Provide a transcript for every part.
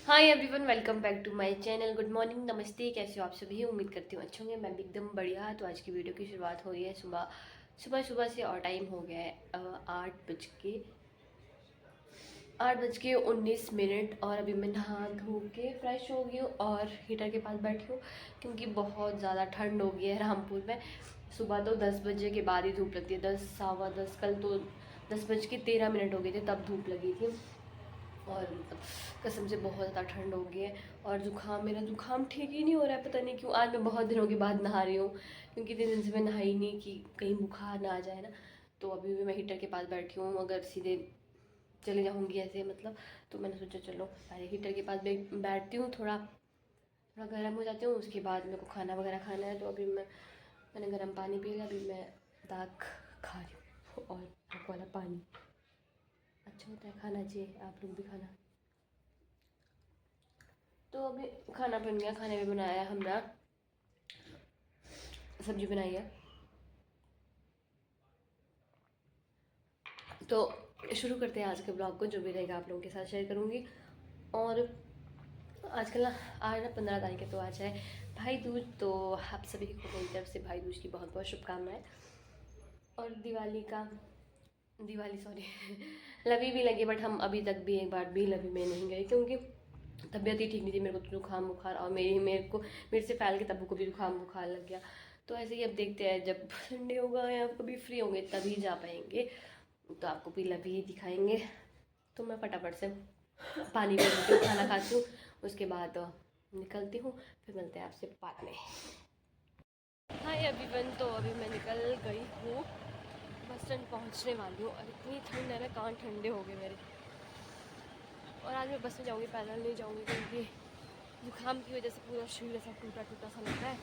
Hi everyone, welcome back to my channel. Good morning, नमस्ते। कैसे हो आप सभी? उम्मीद करती हूँ अच्छे होंगे। मैं भी एकदम बढ़िया। तो आज की वीडियो की शुरुआत हो रही है सुबह सुबह सुबह से, और टाइम हो गया है 8:19। और अभी मैं नहा धो के फ्रेश हो गई हूँ और हीटर के पास बैठी हूँ क्योंकि बहुत ज़्यादा ठंड हो गई है रामपुर में। सुबह तो 10 बजे के बाद ही धूप लगती है, 10 सवा 10। कल तो 10:13 हो गए थे तब धूप लगी थी। और कसम से बहुत ज़्यादा ठंड हो गई है। और मेरा जुकाम ठीक ही नहीं हो रहा है, पता नहीं क्यों। आज मैं बहुत दिनों के बाद नहा रही हूँ क्योंकि इतने दिन से मैं नहाई नहीं कि कहीं बुखार ना आ जाए ना। तो अभी भी मैं हीटर के पास बैठी हूँ, अगर सीधे चली जाऊँगी ऐसे मतलब। तो मैंने सोचा चलो पहले हीटर के पास बैठती हूँ, थोड़ा थोड़ा गर्म हो जाती हूँ। उसके बाद मेरे को खाना वगैरह खाना है। तो अभी मैंने गर्म पानी पी लिया। अभी मैं दाग खा रही हूँ और दाग वाला पानी अच्छा होता है, खाना चाहिए। आप लोग भी खाना। तो अभी खाना बन गया। खाने में बनाया हमने, सब्जी बनाई है। तो शुरू करते हैं आज के ब्लॉग को, जो भी रहेगा आप लोगों के साथ शेयर करूँगी। और आजकल ना, आज ना 15 तारीख है, तो आज है भाई दूज। तो आप सभी को मेरी तरफ से भाई दूज की बहुत बहुत शुभकामनाएं। और दिवाली सॉरी लवी भी लगी, बट हम अभी तक भी एक बार भी लवी में नहीं गए क्योंकि तबीयत ही ठीक नहीं थी। मेरे को तो जुकाम बुखार, और मेरे से फैल के तब्बू को भी जुकाम बुखार लग गया। तो ऐसे ही अब देखते हैं, जब संडे होगा या कभी फ्री होंगे तभी जा पाएंगे। तो आपको भी लवी दिखाएंगे। तो मैं फटाफट से पानी पी लेती हूँ, खाना खाती हूँ, उसके बाद निकलती हूँ। फिर मिलते हैं आपसे बाद में। हाय एवरीवन, तो अभी मैं निकल गई हूँ, बस स्टैंड पहुँचने वाली हूँ। और इतनी ठंड है ना, कान ठंडे हो गए मेरे। और आज मैं बस में जाऊँगी, पैदल नहीं जाऊँगी क्योंकि जुकाम की वजह से पूरा शरीर ऐसा टूटा टूटा सा लगता है।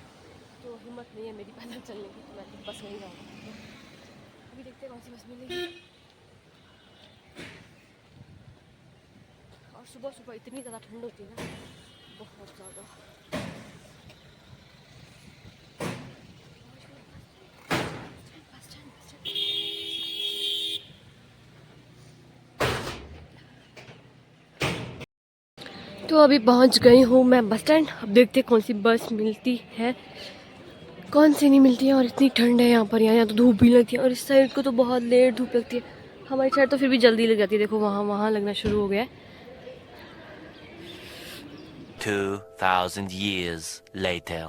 तो हिम्मत नहीं है मेरी पैदल चलने की, तो मैं तो बस में ही जाऊँगी। अभी देखते हैं कौन सी बस मिलेगी। और सुबह सुबह इतनी ज़्यादा ठंड होती है ना, बहुत ज़्यादा। तो अभी पहुंच गई हूँ मैं बस स्टैंड। अब देखते हैं कौन सी बस मिलती है, कौन सी नहीं मिलती है। और इतनी ठंड है यहाँ पर, यहाँ तो धूप भी लगती है। और इस साइड को तो बहुत लेट धूप लगती है, हमारी साइड तो फिर भी जल्दी लग जाती है। देखो वहाँ वहाँ लगना शुरू हो गया है। 2000 years later.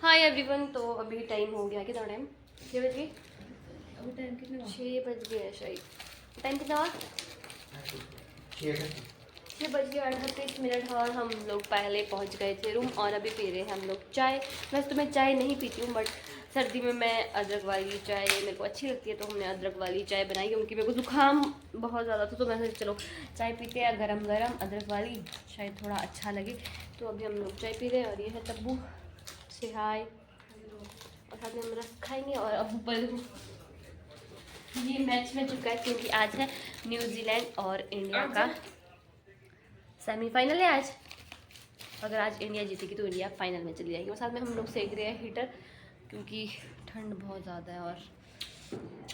हाय एवरीवन, तो अभी टाइम हो गया, कितना टाइम? 6 बज गए। अभी टाइम कितना? 6 बज गए हैं शायद। टाइम कितना हुआ? 6 बज के 38 मिनट। और हम लोग पहले पहुंच गए थे रूम, और अभी पी रहे हैं हम लोग चाय। वैसे तो मैं चाय नहीं पीती हूँ, बट सर्दी में मैं अदरक वाली चाय मेरे को अच्छी लगती है। तो हमने अदरक वाली चाय बनाई क्योंकि मेरे को जुकाम बहुत ज़्यादा था। तो मैंने सोचा चलो चाय पीते हैं गरम गरम अदरक वाली, शायद थोड़ा अच्छा लगे। तो अभी हम लोग चाय पी रहे हैं। और ये है तब्बू से हाय, और साथ में हम रस खाएंगे। और अब ऊपर ये मैच में चुका है क्योंकि आज है न्यूजीलैंड और इंडिया का सेमीफाइनल है आज। अगर आज इंडिया जीतेगी तो इंडिया फाइनल में चली जाएगी। और साथ में हम लोग सेक रहे हैं हीटर क्योंकि ठंड बहुत ज़्यादा है। और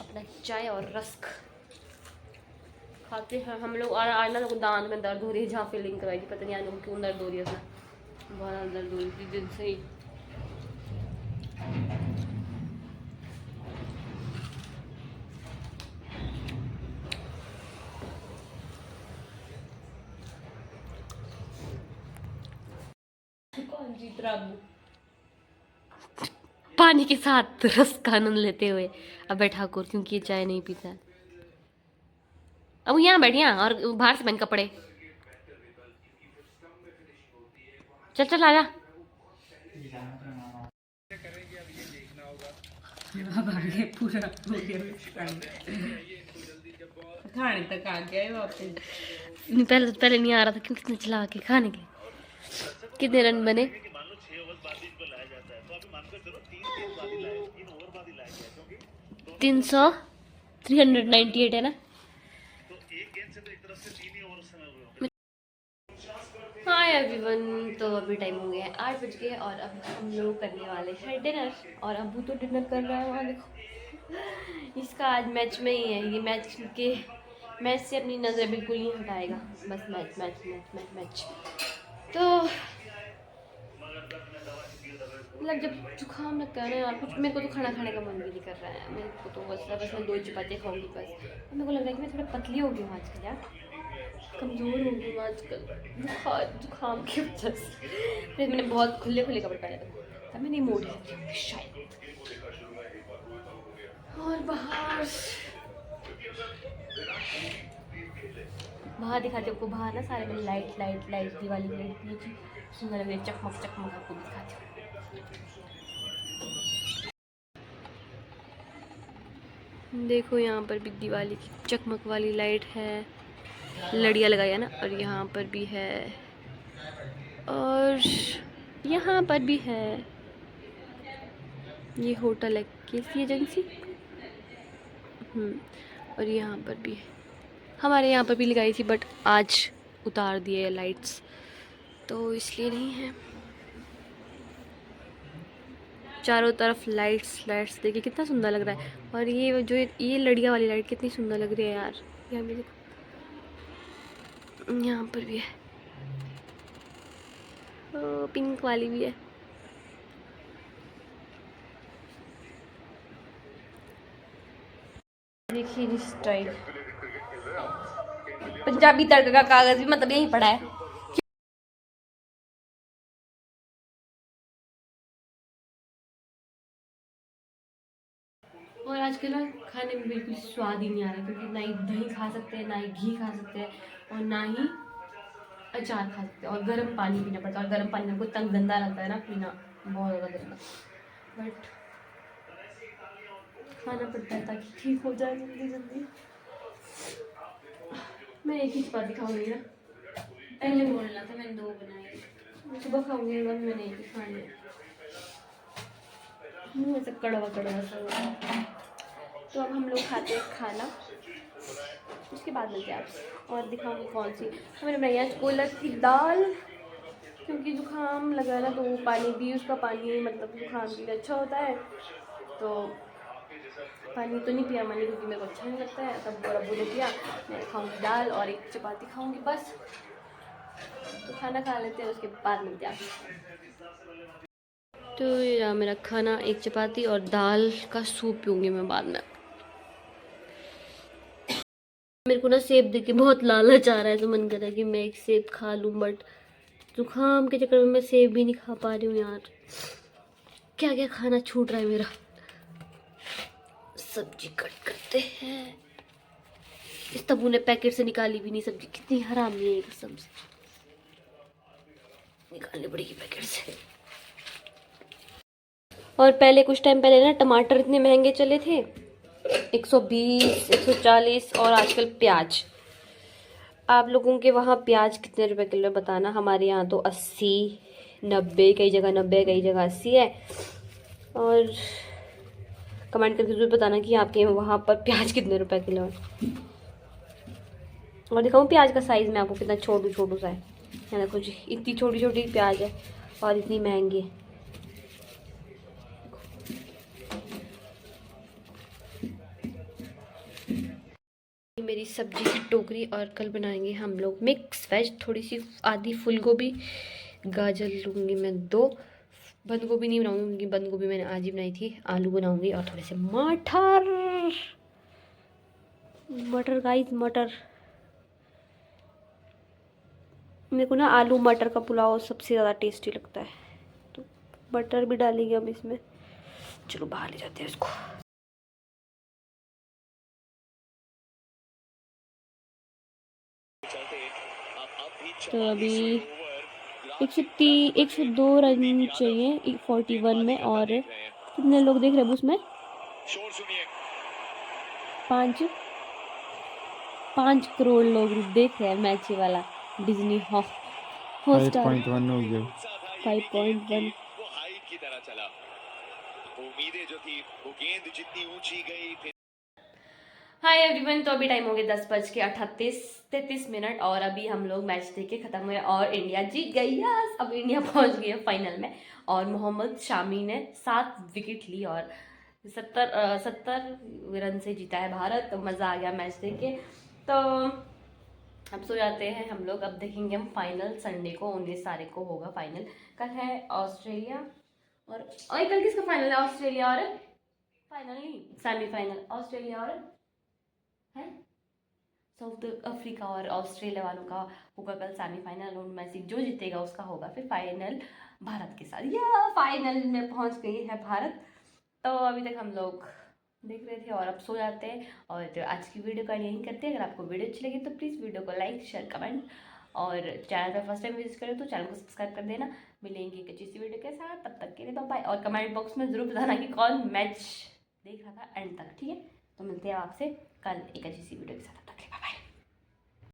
अपना चाय और रस्क खाते हैं हम लोग। और आज ना दांत में दर्द हो रही है, जहाँ फीलिंग करवाई थी, पता नहीं आज लोग क्यों दर्द हो रही है उसमें, बहुत ज़्यादा दर्द हो रही थी दिन से ही। कौन जीत रहा? पानी के साथ रस का आनंद लेते हुए अब ठाकुर, क्योंकि ये चाय नहीं पीता है। अब यहाँ बैठ, यहाँ और बाहर से पहन कपड़े। चल चल आजा। पूरा हो गया, खाने तक आ गया है वापस। पहले तो पहले नहीं आ रहा था क्योंकि कितने चला के खाने के। कितने रन बने? 300, 398 है ना। हाँ एवरीवन, तो अभी टाइम हो गया है 8 बज के। और अब हम लोग करने वाले हैं डिनर। और अबू तो डिनर कर रहा है वहाँ, देखो। इसका आज मैच में ही है, ये मैच के मैच से अपनी नज़र बिल्कुल नहीं हटाएगा, बस match match match match match. तो मतलब जब जुकाम लगता है ना यार, कुछ मेरे को तो खाना खाने का मन भी नहीं कर रहा है, मेरे को तो बस मैं 2 चपातियाँ खाऊंगी बस। और मेरे को लग रहा है कि मैं थोड़ा पतली हो गई हूँ आजकल यार, कमज़ोर हो गई हूँ आजकल जुकाम की वजह से। फिर मैंने बहुत खुले खुले कपड़े पहने थे, तब मैं नहीं मोटी लगती हूँ शायद। और बाहर दिखाती हूँ आपको, बाहर ना सारे में लाइट दिवाली की लाइट इतनी अच्छी सुंदर लग रही है, चकमक चकमक आपको दिखाती हूँ। देखो यहाँ पर भी दिवाली की चकमक वाली लाइट है, लड़ियाँ लगाई है ना, और यहाँ पर भी है, और यहाँ पर भी है। ये होटल है केसी एजेंसी। और यहाँ पर भी है, हमारे यहाँ पर भी लगाई थी बट आज उतार दिए लाइट्स, तो इसलिए नहीं है। चारों तरफ लाइट्स देखिए कितना सुंदर लग रहा है। और ये जो ये लड़ियाँ वाली लाइट कितनी सुंदर लग रही है यार, यहाँ भी देखो, यहाँ पर भी है, पिंक वाली भी है। देखिए जी स्टाइल, पंजाबी तड़का का कागज भी मतलब यहीं पड़ा है। और आजकल ना खाने में बिल्कुल स्वाद ही नहीं आ रहा, क्योंकि ना ही दही खा सकते हैं, ना ही घी खा सकते हैं, और ना ही अचार खा सकते हैं, और गर्म पानी पीना पड़ता है। और गर्म पानी में कोई तंग गंदा लगता है ना पीना, बहुत ज़्यादा गंदा, बट खाना पड़ता है ताकि ठीक हो जाए जल्दी जल्दी। मैं एक ही चपाती खाऊंगी ना, पहले बोलना था, मैंने 2 बनाई। सुबह खाऊंगी, मैंने एक ही खानी है, मुँह ऐसे कड़वा कड़वा सा हो रहा है। तो अब हम लोग खाते हैं खाना, उसके बाद मिलते हैं आपसे, और दिखाऊंगी कौन सी मैंने बनाई आज, उड़द की दाल, क्योंकि जुकाम लगा ना, तो वो पानी भी, उसका पानी मतलब जुकाम के लिए अच्छा होता है, तो पानी तो नहीं पिया मैंने, क्योंकि मेरे को अच्छा नहीं लगता है। तब रब्बू ने पिया, मैं खाऊंगी दाल और एक चपाती खाऊंगी बस। तो खाना खा लेते हैं, उसके बाद मिलते हैं आपसे। तो ये रहा मेरा खाना, एक चपाती और दाल का सूप पीऊँगी मैं बाद में। मेरे को ना सेब देख के बहुत लालच आ रहा है, तो मन कर रहा है कि मैं एक सेब खा लूँ, बट जुकाम के चक्कर में मैं सेब भी नहीं खा पा रही हूँ यार। क्या क्या खाना छूट रहा है मेरा। सब्जी कट करते हैं, इस तबू ने पैकेट से निकाली भी नहीं सब्जी, कितनी हरामी है ये सब्जी, निकालनी पड़ेगी पैकेट से। और पहले कुछ टाइम पहले ना टमाटर इतने महंगे चले थे, 120 140, और आजकल प्याज। आप लोगों के वहाँ प्याज कितने रुपए किलो है बताना, हमारे यहाँ तो 80 90, कई जगह 90, कई जगह 80 है। और कमेंट करके जरूर बताना कि आपके वहाँ पर प्याज कितने रुपए किलो है। और दिखाऊँ प्याज का साइज़ मैं आपको, कितना छोटू सा है, यहाँ देखो जी, इतनी छोटी छोटी प्याज है और इतनी महंगी है। मेरी सब्जी की टोकरी, और कल बनाएंगे हम लोग मिक्स वेज, थोड़ी सी आधी फूल गोभी, गाजर लूँगी मैं 2, बंद गोभी नहीं बनाऊंगी क्योंकि बंद गोभी मैंने आज ही बनाई थी, आलू बनाऊंगी, और थोड़े से मटर गाइस, मटर। मेरे को ना आलू मटर का पुलाव सबसे ज़्यादा टेस्टी लगता है, तो मटर भी डालेंगे हम इसमें। चलो बाहर ले जाते हैं इसको। तो अभी 102 रन चाहिए 41 में, और कितने लोग देख रहे हैं उसमें, 5 करोड़ लोग देख रहे हैं मैच वाला, डिज्नी हॉटस्टार 5.1 हो गया। 5.1। हाय एवरीवन, तो अभी टाइम हो गया 10:33 और अभी हम लोग मैच देख के ख़त्म हुए और इंडिया जीत गई। यस, अब इंडिया पहुंच गई है फाइनल में, और मोहम्मद शामी ने 7 विकेट ली और 70 रन से जीता है भारत। तो मज़ा आ गया मैच देख के। तो अब सो जाते हैं हम लोग। अब देखेंगे हम फाइनल संडे को, 19 तारीख को होगा फाइनल। कल है ऑस्ट्रेलिया और कल किसका फाइनल है? ऑस्ट्रेलिया और फाइनल नहीं, सेमीफाइनल। ऑस्ट्रेलिया और है साउथ अफ्रीका और ऑस्ट्रेलिया वालों का होगा कल सेमीफाइनल। उनमें से जो जीतेगा उसका होगा फिर फाइनल भारत के साथ। या फाइनल में पहुंच गई है भारत। तो अभी तक हम लोग देख रहे थे और अब सो जाते हैं। और आज की वीडियो का यही करते हैं। अगर आपको वीडियो अच्छी लगी तो प्लीज़ वीडियो को लाइक शेयर कमेंट, और चैनल पर फर्स्ट टाइम विजिट करें तो चैनल को सब्सक्राइब कर देना। मिलेंगे एक अच्छी सी वीडियो के साथ, तब तक के लिए बाय बाय। और कमेंट बॉक्स में ज़रूर बताना कि कौन मैच देख रहा था एंड तक, ठीक है? तो मिलते हैं आपसे कल एक अच्छी सी वीडियो के साथ।